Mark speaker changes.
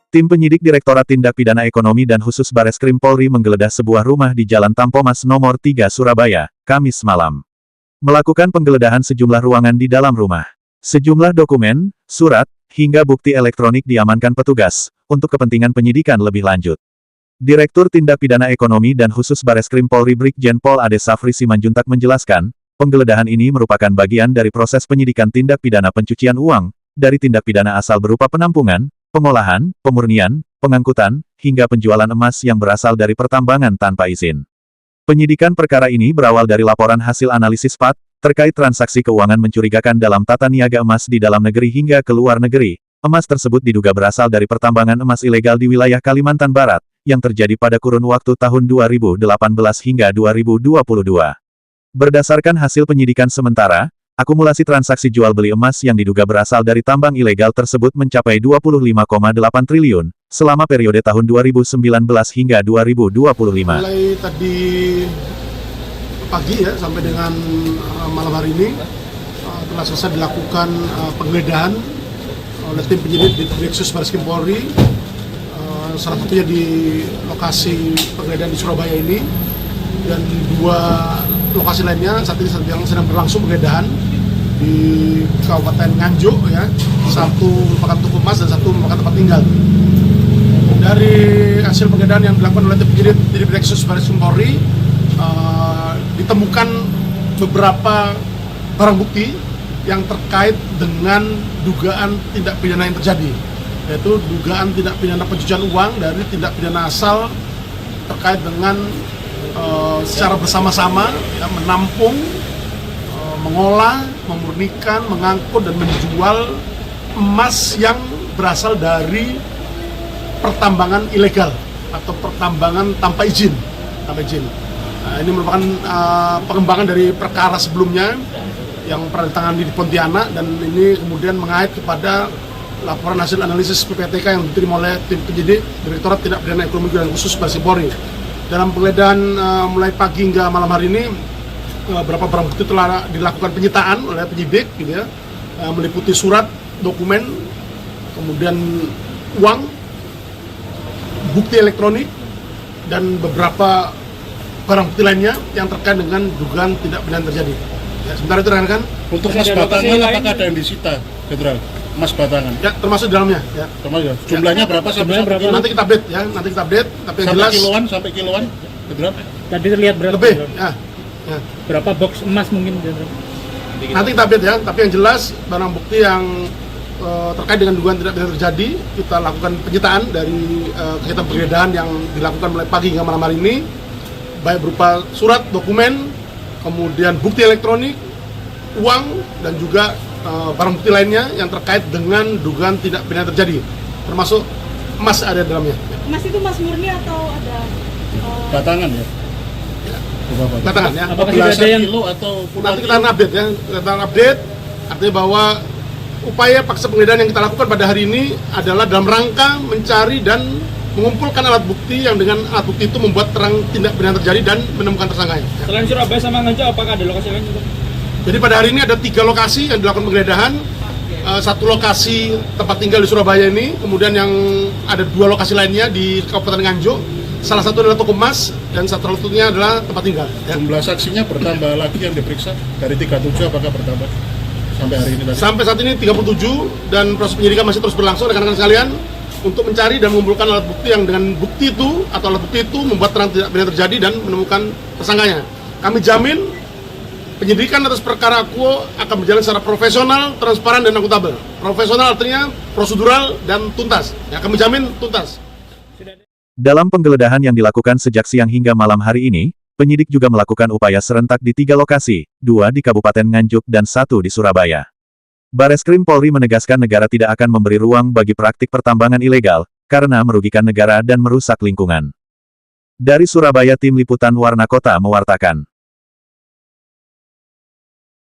Speaker 1: Tim penyidik Direktorat Tindak Pidana Ekonomi dan Khusus Bareskrim Polri menggeledah sebuah rumah di Jalan Tampomas Nomor 3 Surabaya, Kamis malam. Melakukan penggeledahan sejumlah ruangan di dalam rumah. Sejumlah dokumen, surat, hingga bukti elektronik diamankan petugas, untuk kepentingan penyidikan lebih lanjut. Direktur Tindak Pidana Ekonomi dan Khusus Bareskrim Polri Brigjen Pol Ade Safri Simanjuntak menjelaskan, penggeledahan ini merupakan bagian dari proses penyidikan tindak pidana pencucian uang, dari tindak pidana asal berupa penampungan, pengolahan, pemurnian, pengangkutan, hingga penjualan emas yang berasal dari pertambangan tanpa izin. Penyidikan perkara ini berawal dari laporan hasil analisis PAT, terkait transaksi keuangan mencurigakan dalam tata niaga emas di dalam negeri hingga ke luar negeri. Emas tersebut diduga berasal dari pertambangan emas ilegal di wilayah Kalimantan Barat, yang terjadi pada kurun waktu tahun 2018 hingga 2022. Berdasarkan hasil penyidikan sementara, akumulasi transaksi jual-beli emas yang diduga berasal dari tambang ilegal tersebut mencapai 25,8 triliun, selama periode tahun 2019 hingga 2025.
Speaker 2: Mulai tadi pagi ya, sampai dengan malam hari ini, telah selesai dilakukan penggeledahan oleh tim penyidik di Direksus Bareskrim Polri, salah satunya di lokasi penggeledahan di Surabaya ini, dan dua lokasi lainnya saat ini sedang berlangsung penggeledahan di Kabupaten Nganjuk ya, satu merupakan toko emas dan satu merupakan tempat tinggal. Dari hasil penggeledahan yang dilakukan oleh tim penyidik di Direksus Bareskrim Polri, ditemukan beberapa barang bukti yang terkait dengan dugaan tindak pidana yang terjadi, yaitu dugaan tindak pidana pencucian uang dari tindak pidana asal terkait dengan secara bersama-sama ya, menampung, mengolah, memurnikan, mengangkut dan menjual emas yang berasal dari pertambangan ilegal atau pertambangan tanpa izin. Nah, ini merupakan pengembangan dari perkara sebelumnya yang pernah ditangani di Pontianak, dan ini kemudian mengait kepada laporan hasil analisis PPTK yang diterima oleh tim penyidik Direktorat Tindak Pidana Ekonomi dan Khusus Bareskrim Polri. Dalam penggeledahan mulai pagi hingga malam hari ini, beberapa barang bukti telah dilakukan penyitaan oleh penyidik, gitu ya, meliputi surat, dokumen, kemudian uang, bukti elektronik, dan beberapa barang bukti lainnya yang terkait dengan dugaan tindak pidana terjadi. Ya, sementara itu rekan-rekan.
Speaker 3: Untuk emas batangan apakah ada yang disita, Jenderal? Emas batangan?
Speaker 2: Ya, termasuk di dalamnya. Ya.
Speaker 3: Termasuk. Jumlahnya berapa?
Speaker 2: Nanti kita update ya, nanti kita update. Tapi yang jelas
Speaker 3: sampai kiloan, Jenderal?
Speaker 4: Tadi terlihat berapa?
Speaker 2: Lebih. Ya.
Speaker 4: Berapa box emas mungkin, Jenderal?
Speaker 2: Nanti kita update ya. Tapi yang jelas barang bukti yang terkait dengan dugaan tindak pidana terjadi, kita lakukan penyitaan dari kegiatan penggeledahan yang dilakukan mulai pagi hingga malam hari ini, baik berupa surat, dokumen, kemudian bukti elektronik, uang, dan juga barang bukti lainnya yang terkait dengan dugaan tindak pidana terjadi, termasuk emas ada di dalamnya.
Speaker 5: Emas itu emas murni atau ada
Speaker 3: batangan ya?
Speaker 2: Batangan ya.
Speaker 4: Apakah sudah ada yang
Speaker 3: kilo atau
Speaker 2: nanti kita update ya, kita update, artinya bahwa upaya paksa penggeledahan yang kita lakukan pada hari ini adalah dalam rangka mencari dan mengumpulkan alat bukti yang dengan alat bukti itu membuat terang tindak pidana terjadi dan menemukan tersangkanya.
Speaker 4: selain Surabaya sama Nganjuk, apakah ada lokasi lain juga?
Speaker 2: Jadi pada hari ini ada 3 lokasi yang dilakukan penggeledahan. Satu lokasi tempat tinggal di Surabaya ini, kemudian yang ada 2 lokasi lainnya di Kabupaten Nganjuk. Salah satu adalah toko emas dan satu satunya adalah tempat tinggal. Ya.
Speaker 3: Jumlah saksinya bertambah lagi yang diperiksa dari 37, apakah bertambah sampai hari ini tadi?
Speaker 2: Sampai saat ini 37 dan proses penyidikan masih terus berlangsung, rekan-rekan sekalian, untuk mencari dan mengumpulkan alat bukti yang dengan bukti itu atau alat bukti itu membuat terang tindak pidana terjadi dan menemukan tersangkanya. Kami jamin penyidikan atas perkara Akuo akan berjalan secara profesional, transparan, dan akuntabel. Profesional artinya prosedural dan tuntas. Ya, kami jamin tuntas.
Speaker 1: Dalam penggeledahan yang dilakukan sejak siang hingga malam hari ini, penyidik juga melakukan upaya serentak di 3 lokasi, 2 di Kabupaten Nganjuk dan 1 di Surabaya. Bareskrim Polri menegaskan negara tidak akan memberi ruang bagi praktik pertambangan ilegal, karena merugikan negara dan merusak lingkungan. Dari Surabaya, Tim Liputan Warna Kota mewartakan.